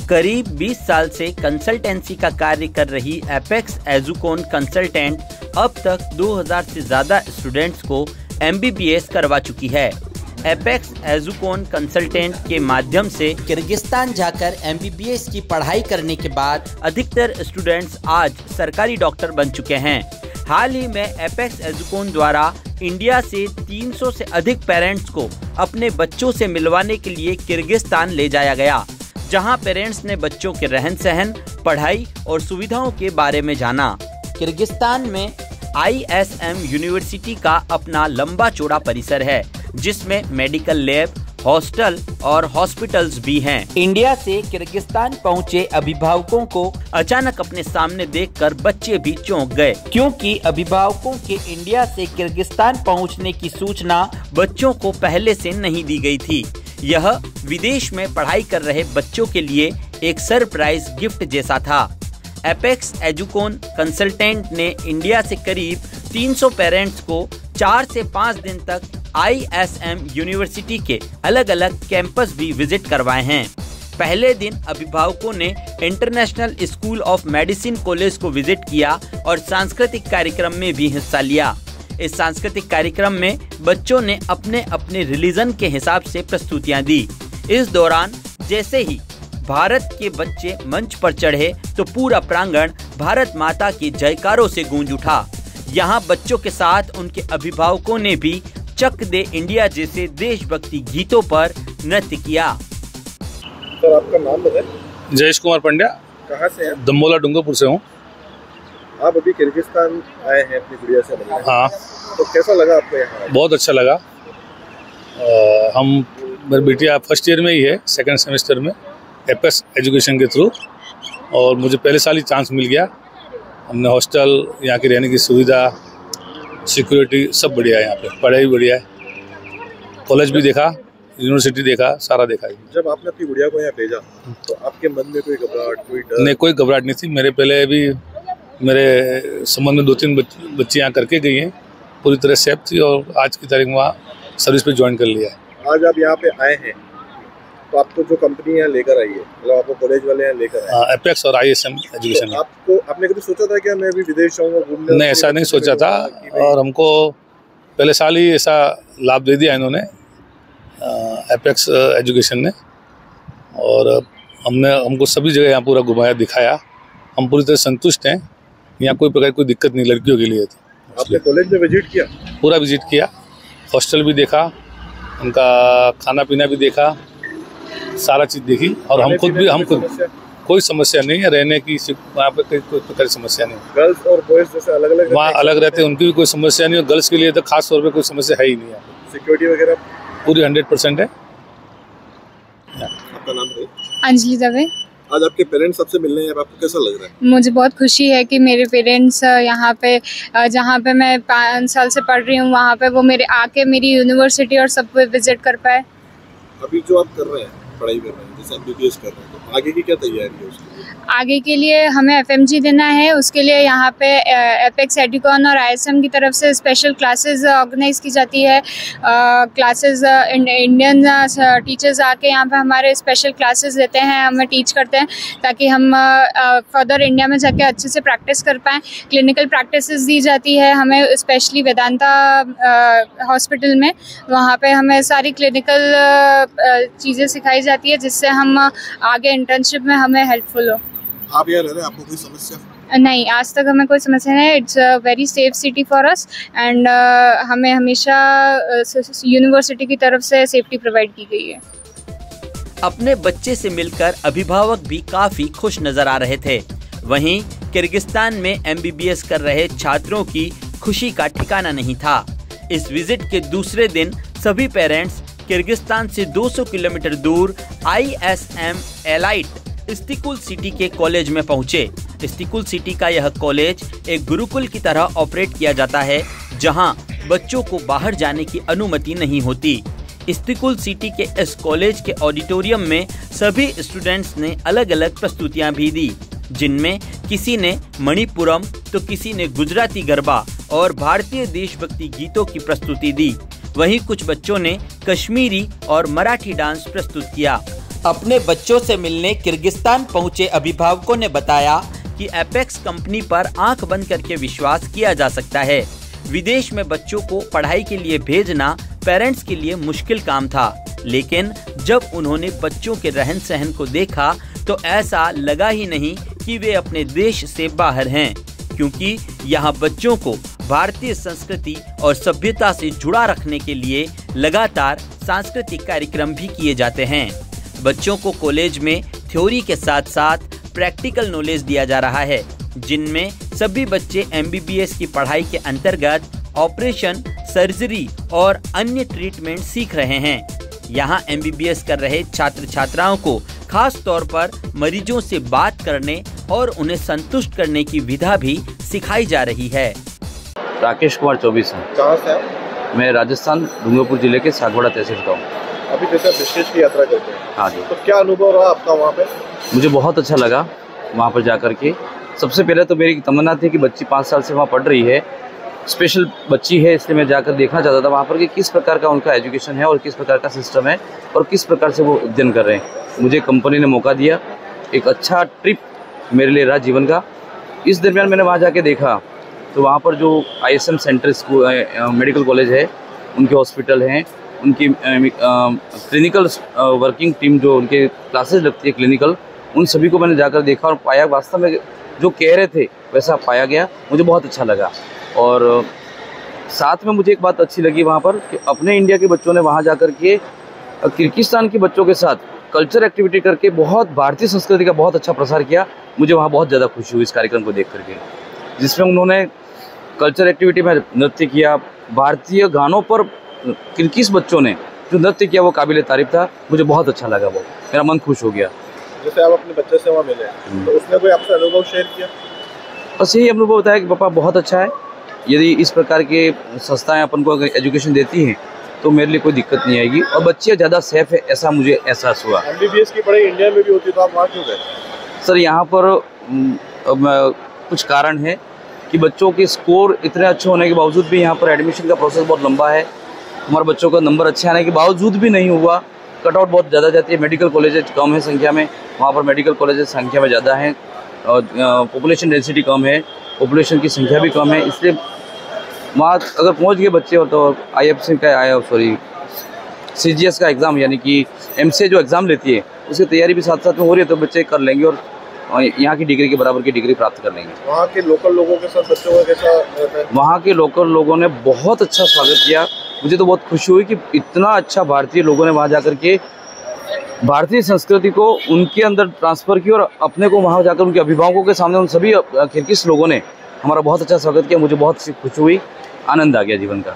करीब 20 साल से कंसल्टेंसी का कार्य कर रही एपेक्स एजुकॉन कंसल्टेंट अब तक 2000 से ज्यादा स्टूडेंट्स को MBBS करवा चुकी है। एपेक्स एजुकॉन कंसल्टेंट के माध्यम से किर्गिस्तान जाकर MBBS की पढ़ाई करने के बाद अधिकतर स्टूडेंट्स आज सरकारी डॉक्टर बन चुके हैं। हाल ही में एपेक्स एजुकॉन द्वारा इंडिया से 300 से अधिक पेरेंट्स को अपने बच्चों से मिलवाने के लिए किर्गिस्तान ले जाया गया, जहां पेरेंट्स ने बच्चों के रहन सहन, पढ़ाई और सुविधाओं के बारे में जाना। किर्गिस्तान में ISM यूनिवर्सिटी का अपना लंबा चौड़ा परिसर है, जिसमें मेडिकल लैब, हॉस्टल और हॉस्पिटल्स भी हैं। इंडिया से किर्गिस्तान पहुंचे अभिभावकों को अचानक अपने सामने देखकर बच्चे भी चौंक गए, क्योंकि अभिभावकों के इंडिया से किर्गिस्तान पहुंचने की सूचना बच्चों को पहले से नहीं दी गई थी। यह विदेश में पढ़ाई कर रहे बच्चों के लिए एक सरप्राइज गिफ्ट जैसा था। एपेक्स एजुकॉन कंसल्टेंट ने इंडिया से करीब 300 पेरेंट्स को 4 से 5 दिन तक ISM यूनिवर्सिटी के अलग अलग कैंपस भी विजिट करवाए हैं। पहले दिन अभिभावकों ने international school of medicine college को विजिट किया और सांस्कृतिक कार्यक्रम में भी हिस्सा लिया। इस सांस्कृतिक कार्यक्रम में बच्चों ने अपने अपने रिलीजन के हिसाब से प्रस्तुतियां दी। इस दौरान जैसे ही भारत के बच्चे मंच पर चढ़े तो पूरा प्रांगण भारत माता की जयकारों से गूंज उठा। यहाँ बच्चों के साथ उनके अभिभावकों ने भी चक दे इंडिया जैसे देशभक्ति गीतों पर नृत्य किया। सर, आपका नाम बताएं। जयेश कुमार पंड्या। कहाँ से हैं? दम्बोला डूंगरपुर से हूँ। आप अभी किर्गिस्तान आए हैं अपनी गुड़िया से मिलने। हाँ। तो कैसा लगा आपको यहाँ? बहुत अच्छा लगा। मेरी बेटिया फर्स्ट ईयर में ही है, सेकंड सेमेस्टर में, एपेक्स एजुकेशन के थ्रू, और मुझे पहले साल ही चांस मिल गया। हमने हॉस्टल, यहाँ की रहने की सुविधा, सिक्योरिटी सब बढ़िया है। यहाँ पे पढ़ाई भी बढ़िया है, कॉलेज भी देखा, यूनिवर्सिटी देखा, सारा देखा है। जब आपने अपनी गुड़िया को यहाँ भेजा तो आपके मन में कोई घबराहट, कोई डर? नहीं, कोई घबराहट नहीं थी। मेरे पहले भी मेरे संबंध में 2-3 बच्चे यहाँ करके गई हैं, पूरी तरह सेफ थी, और आज की तारीख में वहाँ सर्विस पे ज्वाइन कर लिया है। आज आप यहाँ पे आए हैं तो आपको जो कंपनी यहाँ लेकर आई है, मतलब आपको कॉलेज वाले यहाँ लेकर आए, एपेक्स और ISM एजुकेशन। तो आपने कभी सोचा था कि मैं भी विदेश जाऊँगा घूमने? नहीं, ऐसा नहीं सोचा था, और हमको पहले साल ही ऐसा लाभ दे दिया इन्होंने, एपेक्स एजुकेशन ने, और हमको सभी जगह यहाँ पूरा घुमाया, दिखाया। हम पूरी तरह संतुष्ट हैं। यहाँ कोई प्रकार कोई दिक्कत नहीं लड़कियों के लिए। तो आपने कॉलेज में विजिट किया? पूरा विजिट किया, हॉस्टल भी देखा, उनका खाना पीना भी देखा, सारा चीज़ देखी, और हम खुद कोई समस्या नहीं है रहने की, वहाँ पे कोई प्रकार की समस्या नहीं। गर्ल्स और बॉयज जैसे अलग अलग वहाँ अलग रहते हैं, उनकी भी कोई समस्या नहीं, और गर्ल्स के लिए तो खास तौर पे कोई समस्या है ही नहीं। सिक्योरिटी वगैरह पूरी 100% है। आपका नाम है? अंजलि दवे। आज आपके पेरेंट्स सबसे मिलने हैं, आपको कैसा लग रहा है? मुझे बहुत खुशी है कि मेरे पेरेंट्स यहाँ पे, जहाँ पे मैं 5 साल से पढ़ रही हूँ, वहाँ पे वो मेरे आके मेरी यूनिवर्सिटी और सब पे विजिट कर पाए। अभी जो आप कर रहे हैं, पढ़ाई कर रहे हैं, जैसे MBBS कर रहे हैं, तो आगे की क्या तैयारी है उसके लिए? आगे के लिए हमें FMG देना है। उसके लिए यहाँ पे एपेक्स एजुकॉन और ISM की तरफ से स्पेशल क्लासेस ऑर्गेनाइज की जाती है। क्लासेस इंडियन टीचर्स आके यहाँ पे हमारे स्पेशल क्लासेस लेते हैं, हमें टीच करते हैं, ताकि हम फर्दर इंडिया में जाके अच्छे से प्रैक्टिस कर पाएँ। क्लिनिकल प्रैक्टिसेस दी जाती है हमें, स्पेशली वेदांता हॉस्पिटल में। वहाँ पे हमें सारी क्लिनिकल चीज़ें सिखाई जाती है, जिससे हम आगे इंटर्नशिप में हमें हेल्पफुल हो। आप यहाँ रह रहे हैं, आपको कोई समस्या? नहीं, आज तक हमें कोई समस्या नहीं है। It's a very safe city for us, and हमें हमेशा यूनिवर्सिटी की तरफ से सेफ्टी प्रोवाइड की गई है। अपने बच्चे से मिलकर अभिभावक भी काफी खुश नजर आ रहे थे। वहीं किर्गिस्तान में MBBS कर रहे छात्रों की खुशी का ठिकाना नहीं था। इस विजिट के दूसरे दिन सभी पेरेंट्स किर्गिस्तान से 200 किलोमीटर दूर ISM एलाइट इस्तिकुल सिटी के कॉलेज में पहुंचे। इस्तिकुल सिटी का यह कॉलेज एक गुरुकुल की तरह ऑपरेट किया जाता है, जहां बच्चों को बाहर जाने की अनुमति नहीं होती। इस्तिकुल सिटी के इस कॉलेज के ऑडिटोरियम में सभी स्टूडेंट्स ने अलग अलग प्रस्तुतियां भी दी, जिनमें किसी ने मणिपुरम तो किसी ने गुजराती गरबा और भारतीय देशभक्ति गीतों की प्रस्तुति दी। वहीं कुछ बच्चों ने कश्मीरी और मराठी डांस प्रस्तुत किया। अपने बच्चों से मिलने किर्गिस्तान पहुंचे अभिभावकों ने बताया कि एपेक्स कंपनी पर आंख बंद करके विश्वास किया जा सकता है। विदेश में बच्चों को पढ़ाई के लिए भेजना पेरेंट्स के लिए मुश्किल काम था, लेकिन जब उन्होंने बच्चों के रहन सहन को देखा तो ऐसा लगा ही नहीं कि वे अपने देश से बाहर हैं, क्योंकि यहाँ बच्चों को भारतीय संस्कृति और सभ्यता से जुड़ा रखने के लिए लगातार सांस्कृतिक कार्यक्रम भी किए जाते हैं। बच्चों को कॉलेज में थ्योरी के साथ साथ प्रैक्टिकल नॉलेज दिया जा रहा है, जिनमें सभी बच्चे MBBS की पढ़ाई के अंतर्गत ऑपरेशन, सर्जरी और अन्य ट्रीटमेंट सीख रहे हैं। यहाँ MBBS कर रहे छात्र छात्राओं को खास तौर पर मरीजों से बात करने और उन्हें संतुष्ट करने की विधा भी सिखाई जा रही है। राकेश कुमार 24 है। कहाँ से आप? मैं राजस्थान डूंगरपुर जिले के सागवाड़ा तहसील का हूँ। अभी जैसे विदेश की यात्रा करते हैं, हाँ जी, तो क्या अनुभव रहा आपका वहाँ पे? मुझे बहुत अच्छा लगा वहाँ पर जाकर के। सबसे पहले तो मेरी तमन्ना थी कि बच्ची 5 साल से वहाँ पढ़ रही है, स्पेशल बच्ची है, इसलिए मैं जाकर देखना चाहता था वहाँ पर कि किस प्रकार का उनका एजुकेशन है और किस प्रकार का सिस्टम है और किस प्रकार से वो अध्ययन कर रहे हैं। मुझे कंपनी ने मौका दिया, एक अच्छा ट्रिप मेरे लिए रहा जीवन का। इस दरमियान मैंने वहाँ जाके देखा तो वहाँ पर जो ISM centre school medical college है, उनके हॉस्पिटल हैं, उनकी क्लिनिकल वर्किंग टीम जो उनके क्लासेस लगती है क्लिनिकल, उन सभी को मैंने जाकर देखा और पाया वास्तव में जो कह रहे थे वैसा पाया गया। मुझे बहुत अच्छा लगा। और साथ में मुझे एक बात अच्छी लगी वहाँ पर कि अपने इंडिया के बच्चों ने वहाँ जाकर के किर्गिस्तान के बच्चों के साथ कल्चर एक्टिविटी करके बहुत भारतीय संस्कृति का बहुत अच्छा प्रसार किया। मुझे वहाँ बहुत ज़्यादा खुशी हुई इस कार्यक्रम को देख करके, जिसमें उन्होंने कल्चर एक्टिविटी में नृत्य किया, भारतीय गानों पर किर्गिज बच्चों ने जो नृत्य किया वो काबिल तारीफ था। मुझे बहुत अच्छा लगा, वो मेरा मन खुश हो गया। जैसे आप अपने बच्चे से वहाँ मिले, तो उसने कोई आपसे अनुभव शेयर किया? बस यही अनुभव बताया कि पापा बहुत अच्छा है, यदि इस प्रकार के संस्थाएं अपन को अगर एजुकेशन देती हैं तो मेरे लिए कोई दिक्कत नहीं आएगी और बच्चे ज़्यादा सेफ है, ऐसा मुझे एहसास हुआ। MBBS की पढ़ाई इंडिया में भी होती है, तो आप वहाँ क्यों गए? सर यहाँ पर कुछ कारण है कि बच्चों के स्कोर इतने अच्छे होने के बावजूद भी यहाँ पर एडमिशन का प्रोसेस बहुत लंबा है। हमारे बच्चों का नंबर अच्छे आने के बावजूद भी नहीं हुआ, कटआउट बहुत ज़्यादा जाती है। मेडिकल कॉलेजेस कम है संख्या में, वहाँ पर मेडिकल कॉलेजेस संख्या में ज़्यादा हैं और पॉपुलेशन डेंसिटी कम है, पॉपुलेशन की संख्या भी कम है, इसलिए वहाँ अगर पहुँच गए बच्चे और तो IFC का CGS का एग्ज़ाम यानी कि MCA जो एग्ज़ाम लेती है उसकी तैयारी भी साथ साथ में हो रही है, तो बच्चे कर लेंगे और यहाँ की डिग्री के बराबर की डिग्री प्राप्त कर लेंगे। वहाँ के लोकल लोगों के साथ बच्चों का कैसा रहता है? वहाँ के लोकल लोगों ने बहुत अच्छा स्वागत किया। मुझे तो बहुत खुशी हुई कि इतना अच्छा भारतीय लोगों ने वहाँ जाकर के भारतीय संस्कृति को उनके अंदर ट्रांसफ़र की और अपने को वहाँ जाकर उनके अभिभावकों के सामने उन सभी किर्गिज लोगों ने हमारा बहुत अच्छा स्वागत किया। मुझे बहुत खुशी हुई, आनंद आ गया जीवन का।